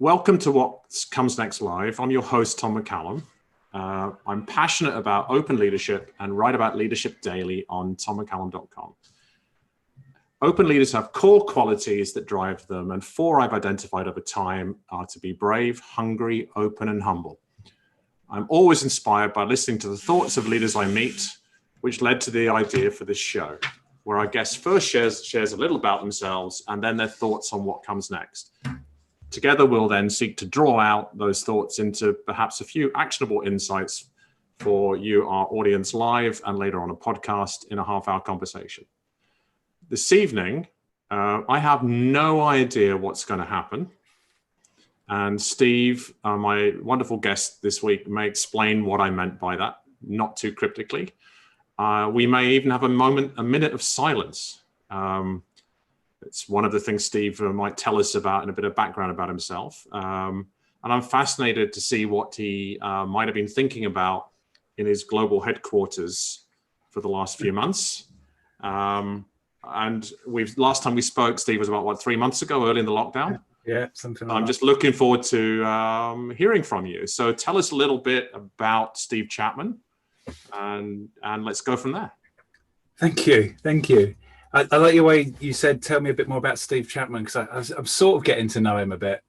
Welcome to What Comes Next Live. I'm your host, Tom McCallum. I'm passionate about open leadership and write about leadership daily on tommccallum.com. Open leaders have core qualities that drive them, and four I've identified over time are to be brave, hungry, open, and humble. I'm always inspired by listening to the thoughts of leaders I meet, which led to the idea for this show, where our guest first shares a little about themselves and then their thoughts on what comes next. Together, we'll then seek to draw out those thoughts into perhaps a few actionable insights for you, our audience, live and later on a podcast in a half-hour conversation. This evening, I have no idea what's going to happen. And Steve, my wonderful guest this week, may explain what I meant by that, not too cryptically. We may even have a minute of silence. It's one of the things Steve might tell us about and a bit of background about himself. And I'm fascinated to see what he might have been thinking about in his global headquarters for the last few months. And last time we spoke, Steve, was about, 3 months ago, early in the lockdown? Yeah, something like that. I'm just looking forward to hearing from you. So tell us a little bit about Steve Chapman, and let's go from there. Thank you. I like your way you said, tell me a bit more about Steve Chapman, because I'm sort of getting to know him a bit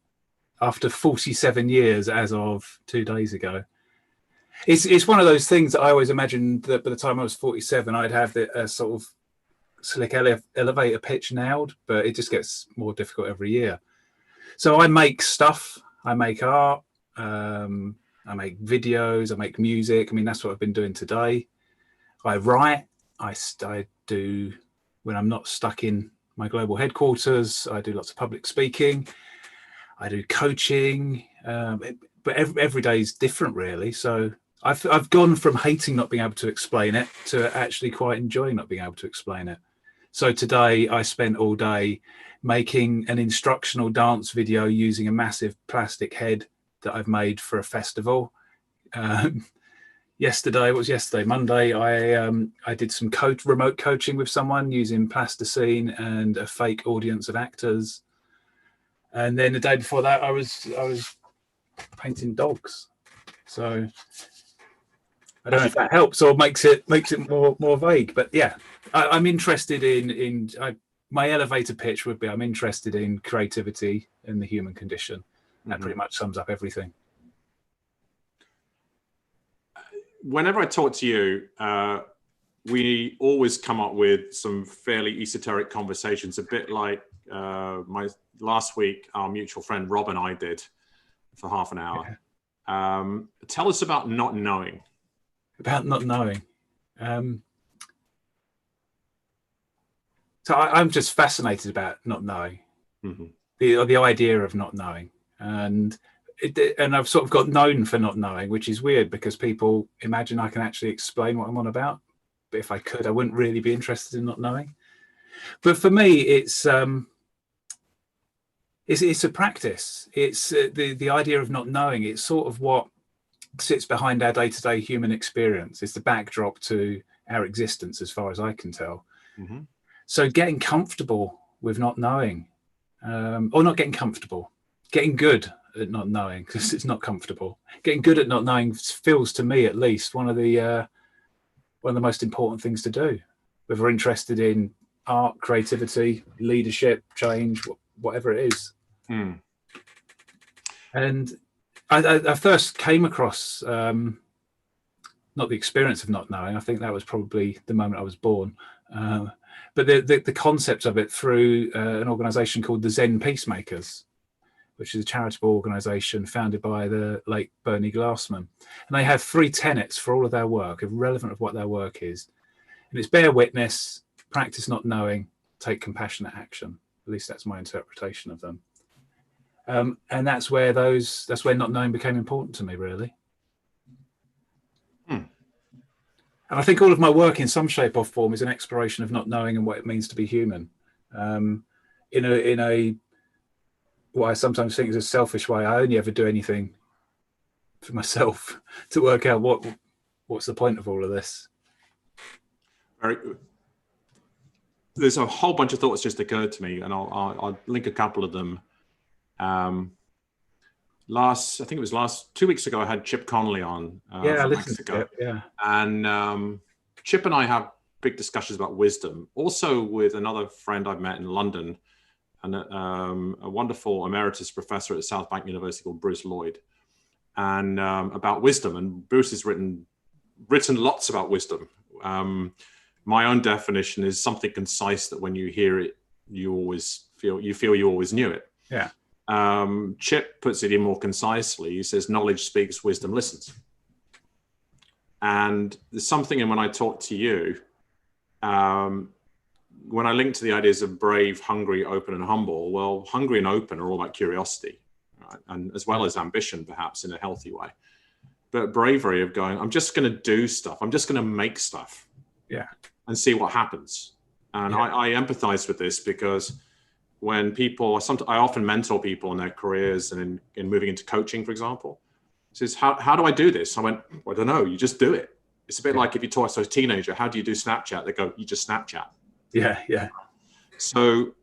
after 47 years as of 2 days ago. It's one of those things that I always imagined that by the time I was 47, I'd have a sort of slick elevator pitch nailed, but it just gets more difficult every year. So I make stuff, I make art, I make videos, I make music. I mean, that's what I've been doing today. I write, I do... When I'm not stuck in my global headquarters, I do lots of public speaking. I do coaching, but every day is different, really. So I've gone from hating not being able to explain it to actually quite enjoying not being able to explain it. So today I spent all day making an instructional dance video using a massive plastic head that I've made for a festival. Monday, I did some remote coaching with someone using plasticine and a fake audience of actors. And then the day before that, I was painting dogs. So I don't know if that helps or makes it more vague. But yeah, I'm interested in my elevator pitch would be I'm interested in creativity and the human condition. That pretty much sums up everything. Whenever I talk to you, we always come up with some fairly esoteric conversations, a bit like last week, our mutual friend Rob and I did for half an hour. Yeah. Tell us about not knowing. About not knowing. So I'm just fascinated about not knowing, the idea of not knowing. And I've sort of got known for not knowing, which is weird because people imagine I can actually explain what I'm on about. But if I could, I wouldn't really be interested in not knowing. But for me, it's a practice. It's the idea of not knowing. It's sort of what sits behind our day-to-day human experience. It's the backdrop to our existence, as far as I can tell. So getting comfortable with not knowing, or not getting comfortable, getting good at not knowing, because it's not comfortable. Getting good at not knowing feels, to me at least, one of the most important things to do. Whether we're interested in art, creativity, leadership, change, whatever it is. And I first came across not the experience of not knowing. I think that was probably the moment I was born. But the concept of it through an organisation called the Zen Peacemakers, which is a charitable organisation founded by the late Bernie Glassman. And they have 3 tenets for all of their work, irrelevant of what their work is. And it's bear witness, practice not knowing, take compassionate action. At least that's my interpretation of them. And that's where not knowing became important to me, really. And I think all of my work in some shape or form is an exploration of not knowing and what it means to be human. In a what I sometimes think is a selfish way. I only ever do anything for myself to work out what's the point of all of this. Very good. There's a whole bunch of thoughts just occurred to me, and I'll link a couple of them. I think it was 2 weeks ago, I had Chip Connolly on Yeah, I from listened to Mexico. it. Yeah. And Chip and I have big discussions about wisdom, also with another friend I've met in London, and a wonderful emeritus professor at South Bank University called Bruce Lloyd, and about wisdom. And Bruce has written lots about wisdom. My own definition is something concise that when you hear it, you feel you always knew it. Yeah. Chip puts it in more concisely. He says, knowledge speaks, wisdom listens. And there's something in when I talk to you, when I link to the ideas of brave, hungry, open, and humble, well, hungry and open are all about curiosity, right? And as well as ambition, perhaps in a healthy way. But bravery of going, I'm just going to do stuff. I'm just going to make stuff. Yeah. And see what happens. And I empathize with this because when people, I often mentor people in their careers and in moving into coaching, for example, says, how do I do this? I went, well, I don't know. You just do it. It's a bit like if you talk to a teenager, how do you do Snapchat? They go, you just Snapchat. Yeah, yeah. So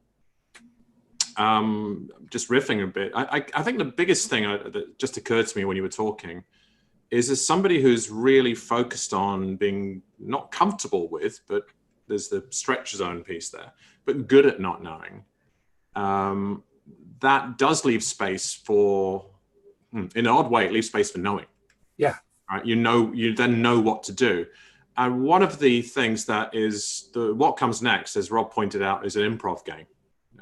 just riffing a bit, I think the biggest thing that just occurred to me when you were talking is as somebody who's really focused on being not comfortable with, but there's the stretch zone piece there, but good at not knowing. That does leave space for, in an odd way, it leaves space for knowing. Yeah. Right? You then know what to do. And one of the things that is what comes next, as Rob pointed out, is an improv game.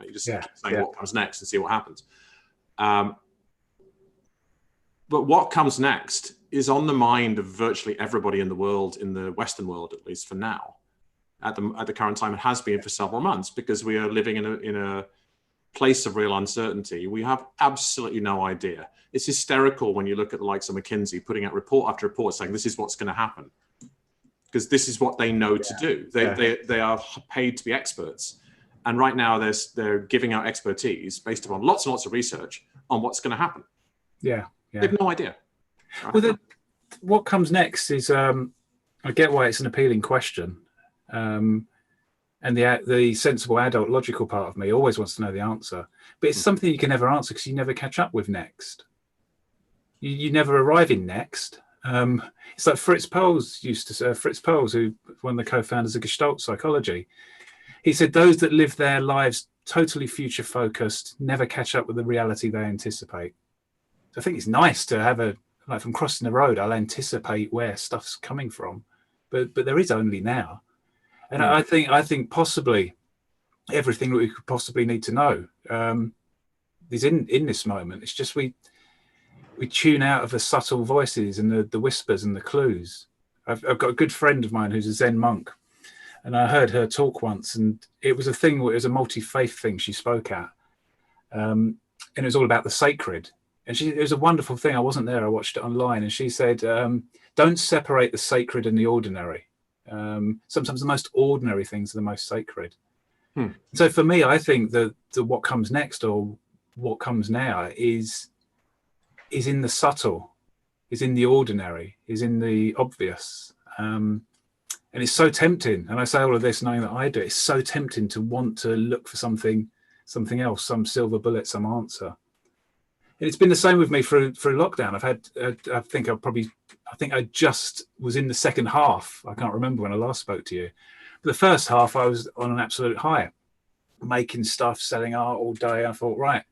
You just keep saying what comes next and see what happens. But what comes next is on the mind of virtually everybody in the world, in the Western world, at least for now. At the current time, it has been for several months because we are living in a place of real uncertainty. We have absolutely no idea. It's hysterical when you look at the likes of McKinsey putting out report after report saying this is what's going to happen, because this is what they know to do. They are paid to be experts, and right now they're giving out expertise based upon lots and lots of research on what's going to happen. Yeah. They have no idea. Right? Well, what comes next is I get why it's an appealing question. And the sensible adult logical part of me always wants to know the answer, but it's something you can never answer because you never catch up with next. You never arrive in next. It's like Fritz Perls used to say, Fritz Perls, who one of the co-founders of Gestalt psychology, he said those that live their lives totally future focused never catch up with the reality they anticipate. So I think it's nice to have like from crossing the road, I'll anticipate where stuff's coming from, but there is only now. And I think possibly everything that we could possibly need to know is in this moment. It's just we tune out of the subtle voices and the whispers and the clues. I've got a good friend of mine who's a Zen monk, and I heard her talk once, and it was a was a multi-faith thing she spoke at, and it was all about the sacred. And it was a wonderful thing. I wasn't there. I watched it online, and she said, "Don't separate the sacred and the ordinary. Sometimes the most ordinary things are the most sacred." So for me, I think the what comes next or what comes now is in the subtle, is in the ordinary, is in the obvious. And it's so tempting. And I say all of this knowing that I do. It's so tempting to want to look for something else, some silver bullet, some answer. And it's been the same with me through lockdown. I've had, I think I just was in the second half. I can't remember when I last spoke to you. But the first half, I was on an absolute high, making stuff, selling art all day. I thought, right,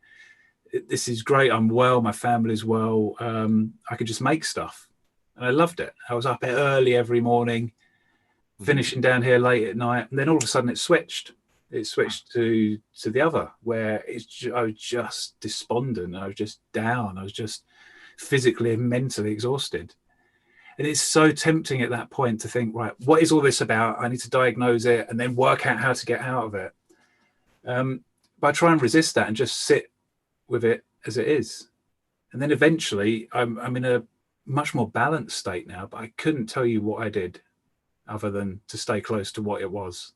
this is great. I'm well. My family's well. I could just make stuff. And I loved it. I was up early every morning, finishing down here late at night. And then all of a sudden it switched. It switched to the other, where I was just despondent. I was just down. I was just physically and mentally exhausted. And it's so tempting at that point to think, right, what is all this about? I need to diagnose it and then work out how to get out of it. But I try and resist that and just sit with it as it is. And then eventually I'm in a much more balanced state now, but I couldn't tell you what I did other than to stay close to what it was.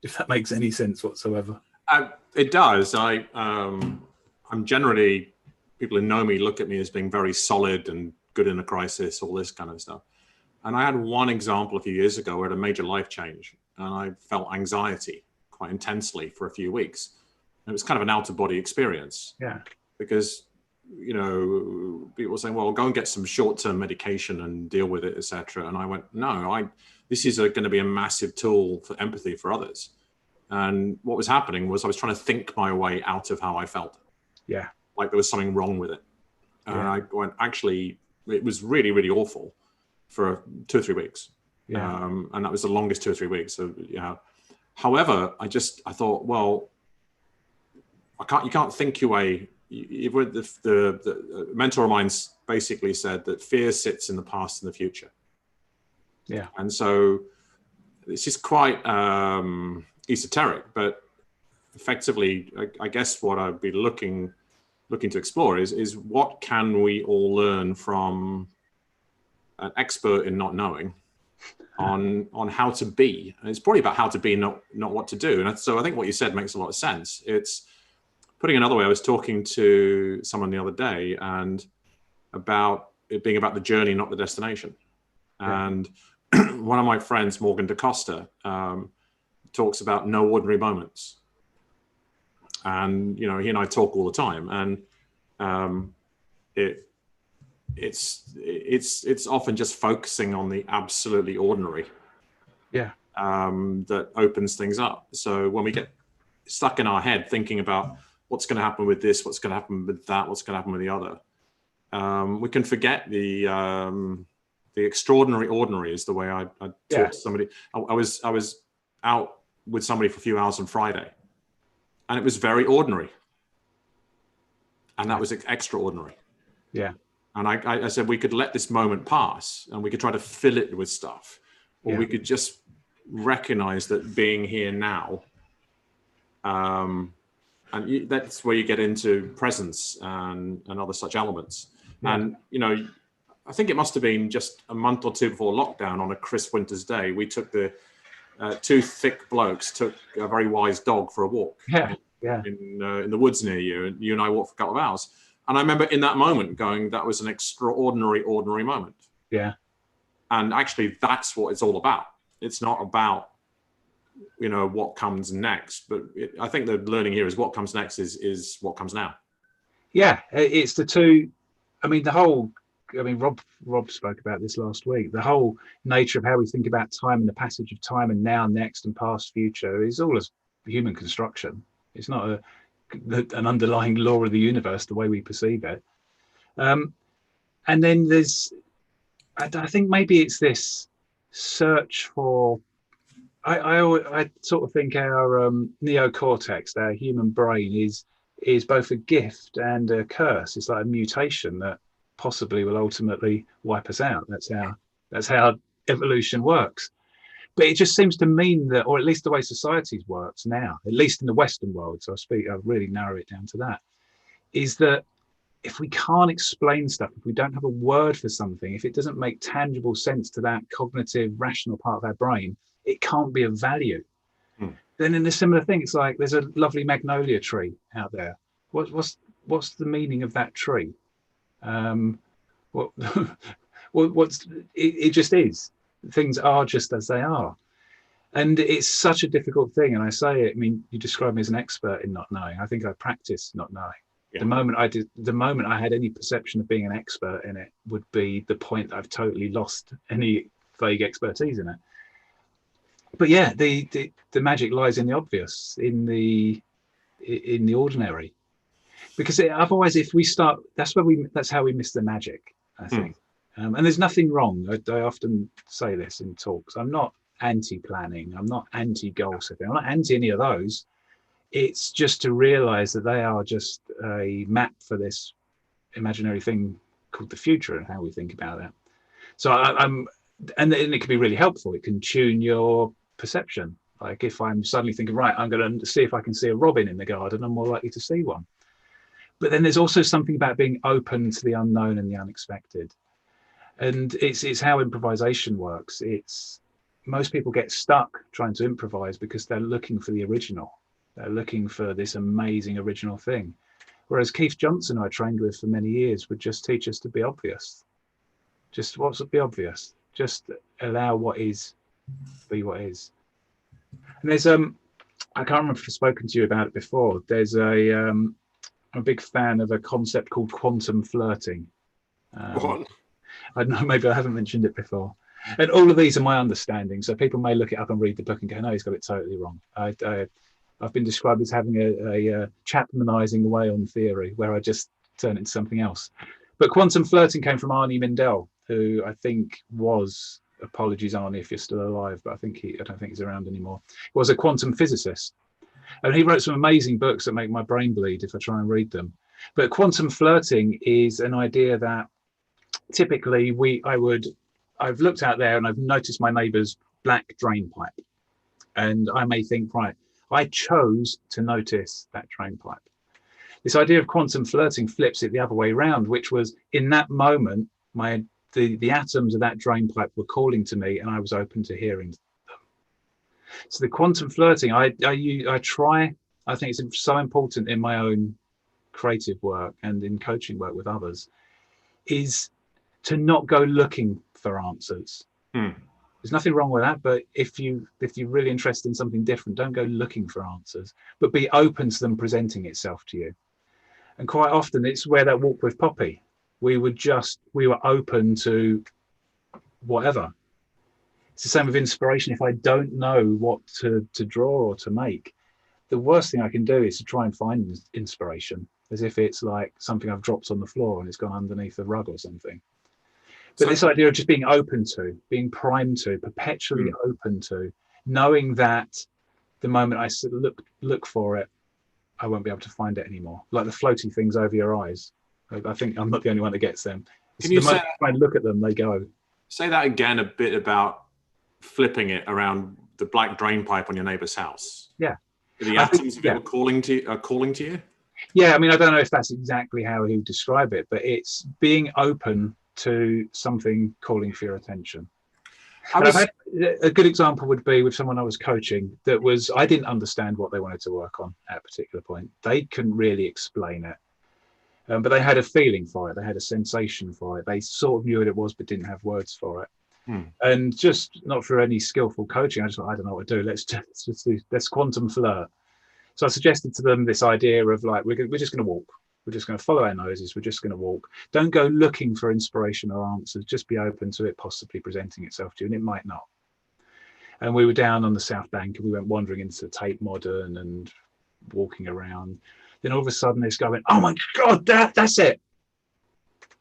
If that makes any sense whatsoever. It does. I'm generally, people who know me look at me as being very solid and good in a crisis, all this kind of stuff. And I had one example a few years ago where I had a major life change, and I felt anxiety quite intensely for a few weeks. And it was kind of an out of body experience. Yeah. Because people were saying, well, go and get some short-term medication and deal with it, etc. And I went, no, this is going to be a massive tool for empathy for others. And what was happening was I was trying to think my way out of how I felt. Yeah. Like there was something wrong with it. And Yeah. I went, actually, it was really, really awful for 2 or 3 weeks. Yeah. And that was the longest 2 or 3 weeks. So, however, I thought, well, you can't think your way. The mentor of mine basically said that fear sits in the past and the future. Yeah. And so this is quite esoteric, but effectively, I guess what I'd be looking to explore is what can we all learn from an expert in not knowing on how to be. And it's probably about how to be, not what to do. And so I think what you said makes a lot of sense. It's putting another way, I was talking to someone the other day and about it being about the journey, not the destination. Yeah. And one of my friends, Morgan DaCosta, talks about no ordinary moments. And, he and I talk all the time. And it's often just focusing on the absolutely ordinary. Yeah. That opens things up. So when we get stuck in our head thinking about what's going to happen with this, what's going to happen with that, what's going to happen with the other, we can forget the extraordinary ordinary is the way I talked to somebody. I was out with somebody for a few hours on Friday, and it was very ordinary, and that was extraordinary. Yeah. And I said we could let this moment pass, and we could try to fill it with stuff, or we could just recognize that being here now. And that's where you get into presence and other such elements. Yeah. And, I think it must have been just a month or two before lockdown on a crisp winter's day, we took two thick blokes took a very wise dog for a walk in the woods near you. And you and I walked for a couple of hours. And I remember in that moment going, that was an extraordinary, ordinary moment. Yeah. And actually, that's what it's all about. It's not about what comes next, but I think the learning here is what comes next is what comes now. Yeah, it's the two. Rob spoke about this last week. The whole nature of how we think about time and the passage of time and now, next, and past, future is all as human construction. It's not an underlying law of the universe the way we perceive it. And then there's, I think maybe it's this search for. I sort of think our neocortex, our human brain, is both a gift and a curse. It's like a mutation that possibly will ultimately wipe us out. That's how evolution works. But it just seems to mean that, or at least the way society works now, at least in the Western world, so I'll really narrow it down to that, is that if we can't explain stuff, if we don't have a word for something, if it doesn't make tangible sense to that cognitive, rational part of our brain, it can't be of value. Then in a similar thing, it's like there's a lovely magnolia tree out there. What's the meaning of that tree? It just is. Things are just as they are. And it's such a difficult thing. And I say it, you describe me as an expert in not knowing. I think I practice not knowing. Yeah. The moment I had any perception of being an expert in it would be the point that I've totally lost any vague expertise in it. But yeah, the magic lies in the obvious, in the ordinary, because otherwise, if we start, that's how we miss the magic, I think. And there's nothing wrong. I often say this in talks. I'm not anti-planning. I'm not anti-goal setting. I'm not anti any of those. It's just to realize that they are just a map for this imaginary thing called the future and how we think about it. So and it can be really helpful. It can tune your perception. Like if I'm suddenly thinking, right, I'm going to see if I can see a robin in the garden, I'm more likely to see one. But then there's also something about being open to the unknown and the unexpected. And it's how improvisation works. Most people get stuck trying to improvise because they're looking for the original. They're looking for this amazing original thing. Whereas Keith Johnson, who I trained with for many years, would just teach us to be obvious. Just be obvious. Just allow what is, be what is. And there's I can't remember if I've spoken to you about it before. There's a I'm a big fan of a concept called quantum flirting. What? I don't know, maybe I haven't mentioned it before. And all of these are my understanding. So people may look it up and read the book and go, no, he's got it totally wrong. I've been described as having a Chapmanizing way on theory, where I just turn it into something else. But quantum flirting came from Arnie Mindell, who I think was, apologies Arnie if you're still alive, but I don't think he's around anymore. He was a quantum physicist. And he wrote some amazing books that make my brain bleed if I try and read them. But quantum flirting is an idea that typically I've looked out there and I've noticed my neighbour's black drain pipe. And I may think, right, I chose to notice that drain pipe. This idea of quantum flirting flips it the other way around, which was in that moment, the atoms of that drain pipe were calling to me and I was open to hearing them. So the quantum flirting, I think it's so important in my own creative work and in coaching work with others, is to not go looking for answers. There's nothing wrong with that, but if you're really interested in something different, don't go looking for answers, but be open to them presenting itself to you. And quite often it's where that walk with Poppy, we were open to whatever. It's the same with inspiration. If I don't know what to draw or to make, the worst thing I can do is to try and find inspiration, as if it's like something I've dropped on the floor and it's gone underneath a rug or something. But this idea of just being open to, being primed to, perpetually open to, knowing that the moment I look for it, I won't be able to find it anymore. Like the floaty things over your eyes. I think I'm not the only one that gets them. Can you say, if I look at them, they go. Say that again a bit about flipping it around the black drain pipe on your neighbour's house. Yeah. The atoms of it are calling to you? Yeah, I mean, I don't know if that's exactly how he would describe it, but it's being open to something calling for your attention. A good example would be with someone I was coaching I didn't understand what they wanted to work on at a particular point. They couldn't really explain it, but they had a feeling for it. They had a sensation for it. They sort of knew what it was, but didn't have words for it. And just not for any skillful coaching, I just thought, I don't know what to do. Let's quantum flirt. So I suggested to them this idea of like, we're just going to walk. We're just going to follow our noses. We're just going to walk. Don't go looking for inspiration or answers. Just be open to it possibly presenting itself to you, and it might not. And we were down on the South Bank and we went wandering into Tate Modern and walking around. Then all of a sudden this guy went, oh my God, that's it.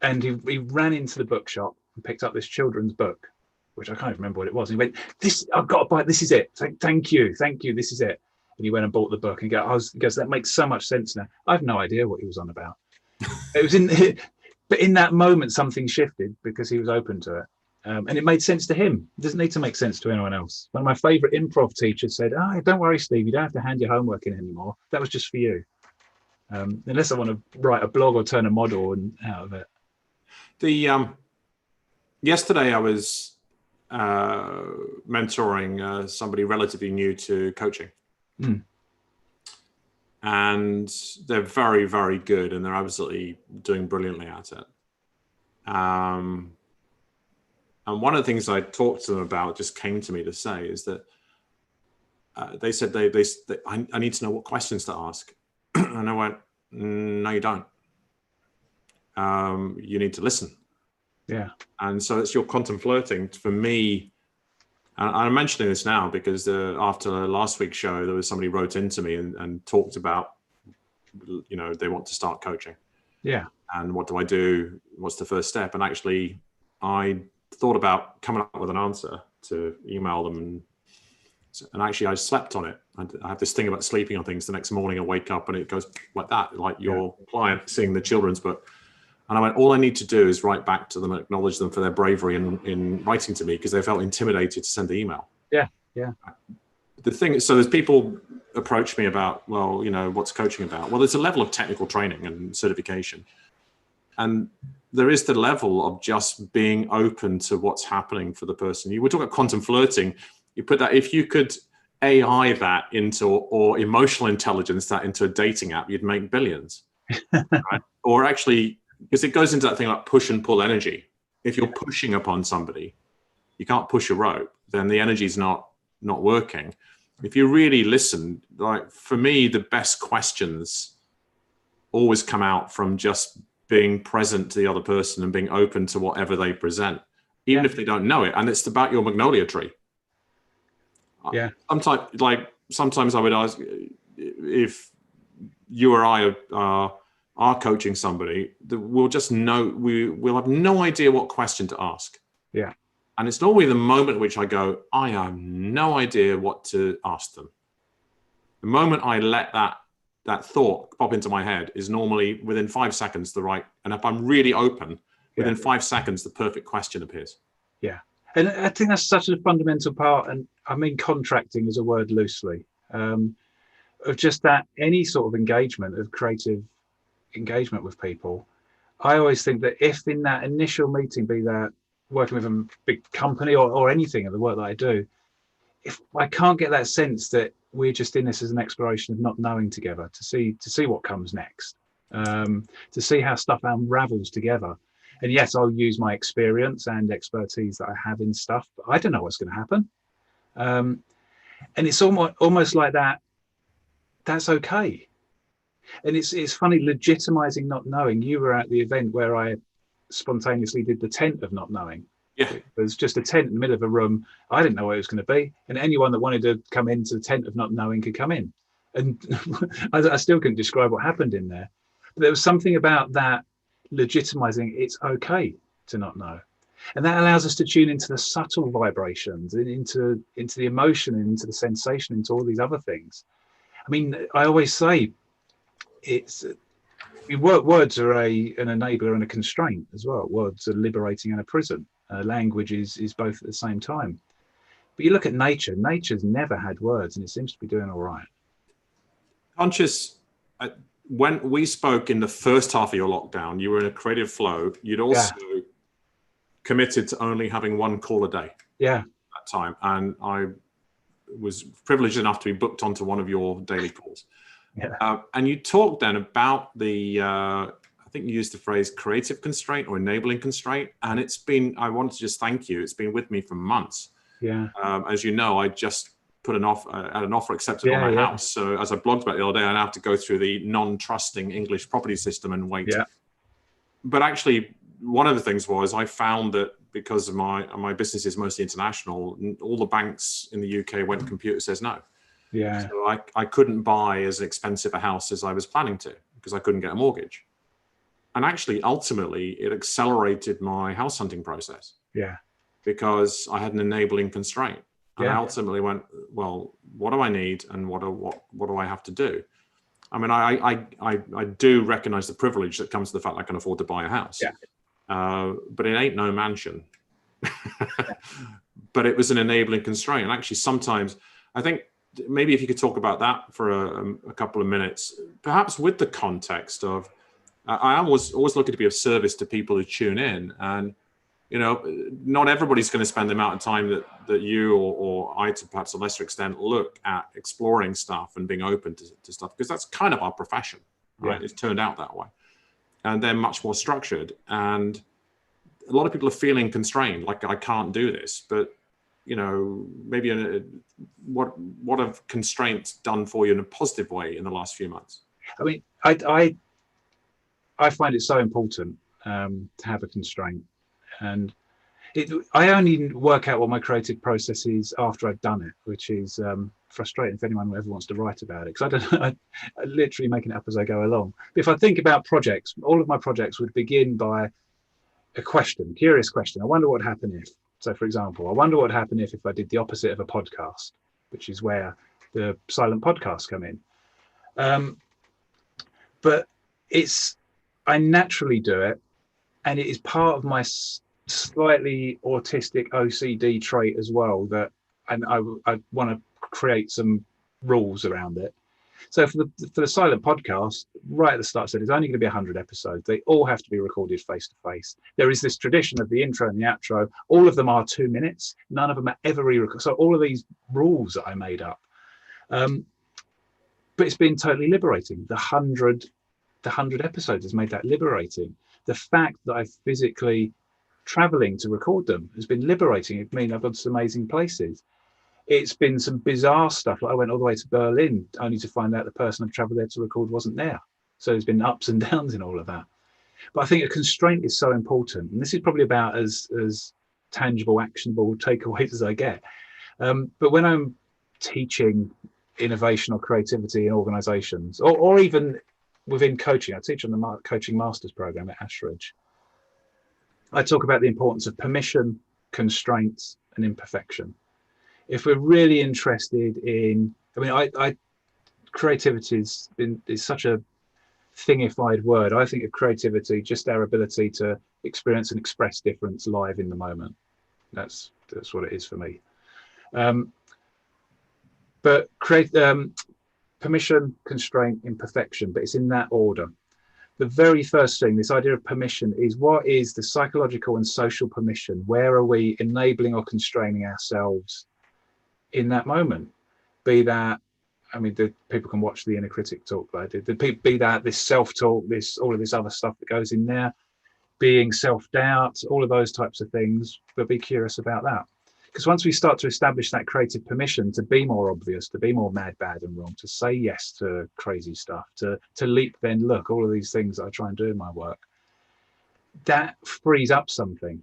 And he ran into the bookshop and picked up this children's book, which I can't remember what it was. And he went, I've got to buy it. This is it. Thank you. This is it. And he went and bought the book and goes, that makes so much sense now. I have no idea what he was on about. But in that moment, something shifted because he was open to it. And it made sense to him. It doesn't need to make sense to anyone else. One of my favorite improv teachers said, don't worry, Steve, you don't have to hand your homework in anymore. That was just for you. Unless I want to write a blog or turn a model out of it. Yesterday I was mentoring somebody relatively new to coaching. And they're very, very good, and they're absolutely doing brilliantly at it. And one of the things I talked to them about just came to me to say is that they said I need to know what questions to ask. And I went, no, you don't. You need to listen. Yeah. And so it's your quantum flirting. For me, and I'm mentioning this now because after last week's show, there was somebody wrote into me and talked about, they want to start coaching. Yeah. And what do I do? What's the first step? And actually, I thought about coming up with an answer to email them. And actually, I slept on it. I have this thing about sleeping on things. The next morning, I wake up and it goes like that, like your client seeing the children's book. And I went, all I need to do is write back to them and acknowledge them for their bravery in writing to me because they felt intimidated to send the email. Yeah, yeah. The thing is, so there's people approach me about, well, what's coaching about? Well, there's a level of technical training and certification. And there is the level of just being open to what's happening for the person. You were talking about quantum flirting. You put that, if you could AI that into, or emotional intelligence that into a dating app, you'd make billions. Right? Or actually, because it goes into that thing like push and pull energy. If you're pushing upon somebody, you can't push a rope, then the energy's not working. If you really listen, like for me, the best questions always come out from just being present to the other person and being open to whatever they present, even if they don't know it. And it's about your magnolia tree. Yeah. Sometimes I would ask if you or I are coaching somebody, that we'll just know, we'll have no idea what question to ask. Yeah. And it's normally the moment in which I go, I have no idea what to ask them. The moment I let that thought pop into my head is normally within 5 seconds and if I'm really open, within 5 seconds, the perfect question appears. Yeah. And I think that's such a fundamental part. And I mean, contracting is a word loosely, of just that any sort of engagement, of creative engagement with people. I always think that if in that initial meeting, be that working with a big company or anything of the work that I do, if I can't get that sense that we're just in this as an exploration of not knowing together, to see what comes next, to see how stuff unravels together. And yes, I'll use my experience and expertise that I have in stuff, but I don't know what's going to happen. And it's almost like that. That's okay. And it's funny, legitimizing not knowing. You were at the event where I spontaneously did the tent of not knowing. Yeah. It was just a tent in the middle of a room. I didn't know what it was going to be. And anyone that wanted to come into the tent of not knowing could come in. And I still couldn't describe what happened in there. But there was something about that legitimizing it's okay to not know. And that allows us to tune into the subtle vibrations and into the emotion and into the sensation, into all these other things. I mean, I always say words are an enabler and a constraint as well. Words are liberating and a prison. Language is both at the same time. But you look at nature. Nature's never had words, and it seems to be doing all right. Conscious, when we spoke in the first half of your lockdown, you were in a creative flow. You'd also committed to only having one call a day. Yeah. At that time, and I was privileged enough to be booked onto one of your daily calls. Yeah. And you talked then about the, I think you used the phrase creative constraint or enabling constraint. And I wanted to just thank you. It's been with me for months. Yeah. As you know, I just put an offer accepted on my house. So as I blogged about the other day, I now have to go through the non-trusting English property system and wait. Yeah. But actually, one of the things was I found that because of my business is mostly international, all the banks in the UK when computer says no. Yeah. So I couldn't buy as expensive a house as I was planning to because I couldn't get a mortgage. And actually, ultimately, it accelerated my house hunting process. Yeah. Because I had an enabling constraint. And I ultimately went, well, what do I need and what do I have to do? I mean, I do recognize the privilege that comes to the fact that I can afford to buy a house. Yeah. But it ain't no mansion. But it was an enabling constraint. And actually, sometimes I think maybe if you could talk about that for a couple of minutes, perhaps with the context of, I am always looking to be of service to people who tune in. And, you know, not everybody's going to spend the amount of time that you or I, to perhaps a lesser extent, look at exploring stuff and being open to stuff, because that's kind of our profession, right? It's turned out that way. And they're much more structured. And a lot of people are feeling constrained, like I can't do this. But, you know, maybe what have constraints done for you in a positive way in the last few months? I mean, I find it so important to have a constraint. And I only work out what my creative process is after I've done it, which is frustrating if anyone ever wants to write about it, because I literally making it up as I go along. But if I think about projects, all of my projects would begin by a question, curious question. I wonder what would happen if. So, for example, I wonder what would happen if I did the opposite of a podcast, which is where the silent podcasts come in. But I naturally do it, and it is part of my slightly autistic OCD trait as well, that I want to create some rules around it. So for the silent podcast, right at the start, I said it's only going to be 100 episodes. They all have to be recorded face to face. There is this tradition of the intro and the outro. All of them are 2 minutes. None of them are ever re-recorded. So all of these rules that I made up. But it's been totally liberating. The 100 episodes has made that liberating. The fact that I'm physically traveling to record them has been liberating. It means I've gone to some amazing places. It's been some bizarre stuff. Like I went all the way to Berlin only to find out the person I've traveled there to record wasn't there. So there's been ups and downs in all of that. But I think a constraint is so important. And this is probably about as tangible, actionable takeaways as I get. But when I'm teaching innovation or creativity in organizations, or even within coaching, I teach on the coaching master's program at Ashridge. I talk about the importance of permission, constraints, and imperfection. If we're really interested in, creativity is such a thingified word. I think of creativity just our ability to experience and express difference live in the moment. That's what it is for me. But permission, constraint, imperfection, but it's in that order. The very first thing, this idea of permission, is what is the psychological and social permission? Where are we enabling or constraining ourselves in that moment? Be that, the people can watch the inner critic talk that I did. Be that this self-talk, all of this other stuff that goes in there, being self-doubt, all of those types of things, but be curious about that. Because once we start to establish that creative permission to be more obvious, to be more mad, bad, and wrong, to say yes to crazy stuff, to leap, then look, all of these things that I try and do in my work, that frees up something.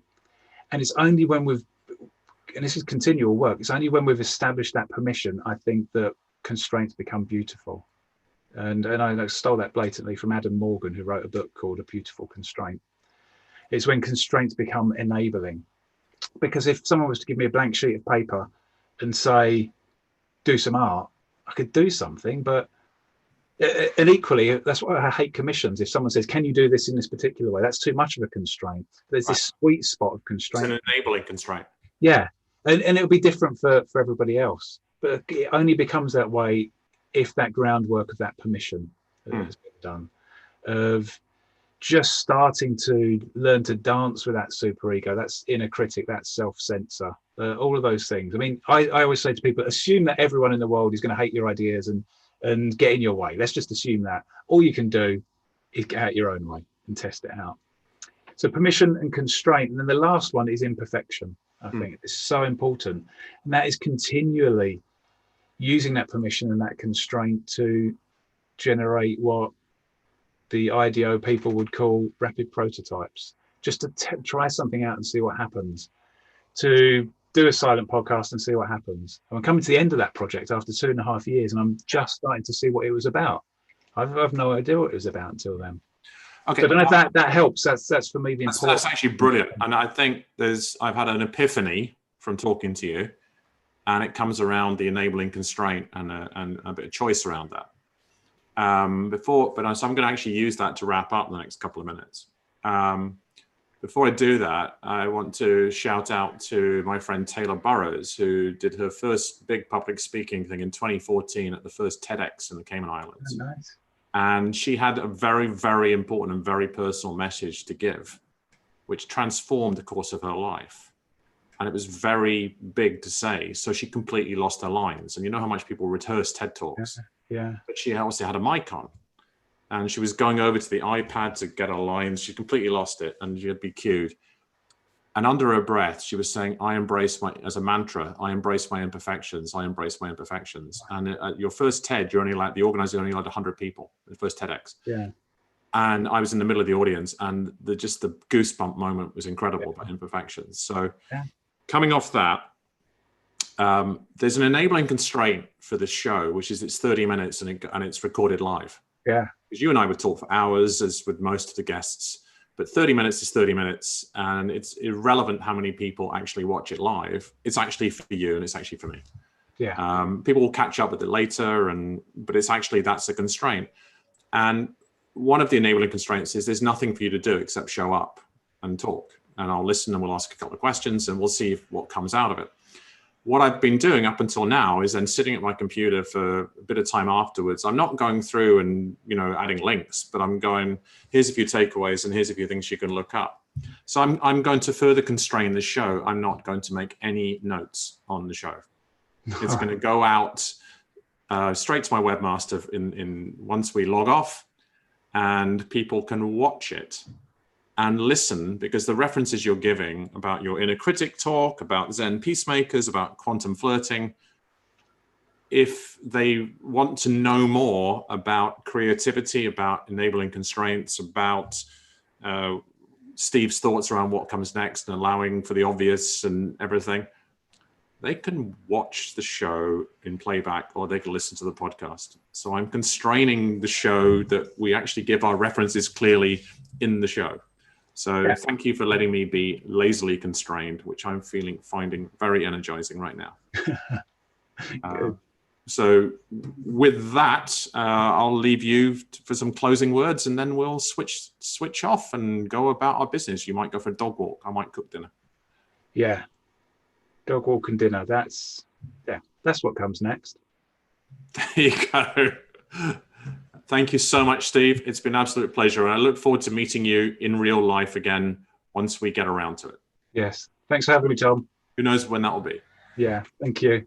And it's only when and this is continual work, it's only when we've established that permission, I think, that constraints become beautiful. And I stole that blatantly from Adam Morgan, who wrote a book called A Beautiful Constraint. It's when constraints become enabling. Because if someone was to give me a blank sheet of paper and say, do some art, I could do something, and equally, that's why I hate commissions. If someone says, can you do this in this particular way? That's too much of a constraint. There's this sweet spot of constraint. It's an enabling constraint. Yeah. And it'll be different for everybody else. But it only becomes that way if that groundwork of that permission has been done, of just starting to learn to dance with that superego, that's inner critic, that self-censor, all of those things. I always say to people, assume that everyone in the world is going to hate your ideas and get in your way. Let's just assume that. All you can do is get out your own way and test it out. So permission and constraint. And then the last one is imperfection. I think it's so important. And that is continually using that permission and that constraint to generate what the IDEO people would call rapid prototypes, just to try something out and see what happens, to do a silent podcast and see what happens. I'm coming to the end of that project after 2.5 years, and I'm just starting to see what it was about. I've no idea what it was about until then. Okay, so I don't know if that helps. That's for me the important. That's actually brilliant, and I think I've had an epiphany from talking to you, and it comes around the enabling constraint and a bit of choice around that. So I'm going to actually use that to wrap up the next couple of minutes. Before I do that, I want to shout out to my friend Taylor Burrows, who did her first big public speaking thing in 2014 at the first TEDx in the Cayman Islands. Oh, nice. And she had a very, very important and very personal message to give, which transformed the course of her life. And it was very big to say. So she completely lost her lines. And you know how much people rehearse TED Talks. Yeah. But she also had a mic on. And she was going over to the iPad to get her lines. She completely lost it, and she had to be cued. And under her breath, she was saying, I embrace as a mantra, I embrace my imperfections. I embrace my imperfections. And at your first TED, the organizer only allowed 100 people, the first TEDx. Yeah. And I was in the middle of the audience, and the goosebump moment was incredible about imperfections. So coming off that, there's an enabling constraint for this show, which is it's 30 minutes and it's recorded live. Yeah. Because you and I would talk for hours, as with most of the guests, but 30 minutes is 30 minutes, and it's irrelevant how many people actually watch it live. It's actually for you, and it's actually for me. Yeah. People will catch up with it later, but it's actually, that's a constraint. And one of the enabling constraints is there's nothing for you to do except show up and talk, and I'll listen and we'll ask a couple of questions and we'll see what comes out of it. What I've been doing up until now is then sitting at my computer for a bit of time afterwards. I'm not going through and, adding links, but I'm going, here's a few takeaways and here's a few things you can look up. So I'm going to further constrain the show. I'm not going to make any notes on the show. It's going to go out straight to my webmaster in once we log off, and people can watch it and listen, because the references you're giving about your inner critic talk, about Zen peacemakers, about quantum flirting, if they want to know more about creativity, about enabling constraints, about Steve's thoughts around what comes next and allowing for the obvious and everything, they can watch the show in playback or they can listen to the podcast. So I'm constraining the show that we actually give our references clearly in the show. So thank you for letting me be lazily constrained, which I'm finding very energizing right now. So with that, I'll leave you for some closing words, and then we'll switch off and go about our business. You might go for a dog walk. I might cook dinner. Yeah. Dog walk and dinner. That's what comes next. There you go. Thank you so much, Steve. It's been an absolute pleasure. And I look forward to meeting you in real life again once we get around to it. Yes. Thanks for having me, Tom. Who knows when that will be? Yeah. Thank you.